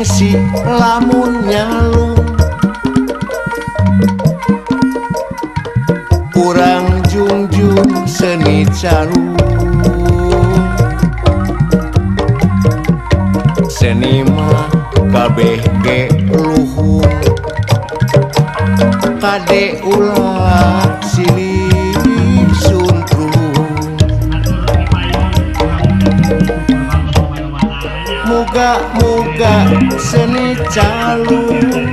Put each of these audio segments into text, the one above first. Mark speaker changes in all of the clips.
Speaker 1: gengsi lamun nyalung kurang junjung seni calung seni mah kabeh ge luhur kade ulah silih suntrung muga-muga seni calung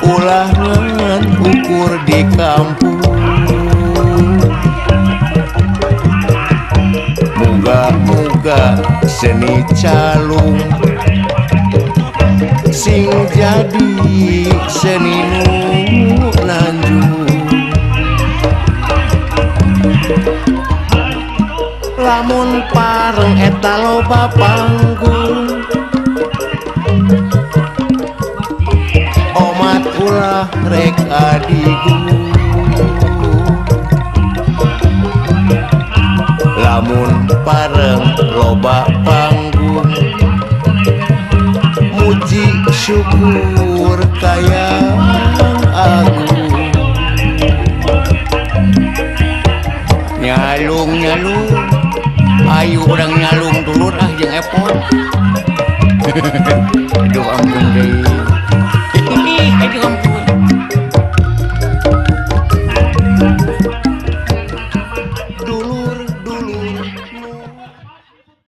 Speaker 1: ulah ngan ukur di kampung muga-muga seni calung sing jadi seni nu nanjung lamun pareng eta loba panggung omat ulah rek adigu lamun pareng loba panggung muji syukur kayang agung nyalung-nyalung ayo urang nyalung dulu jeung epon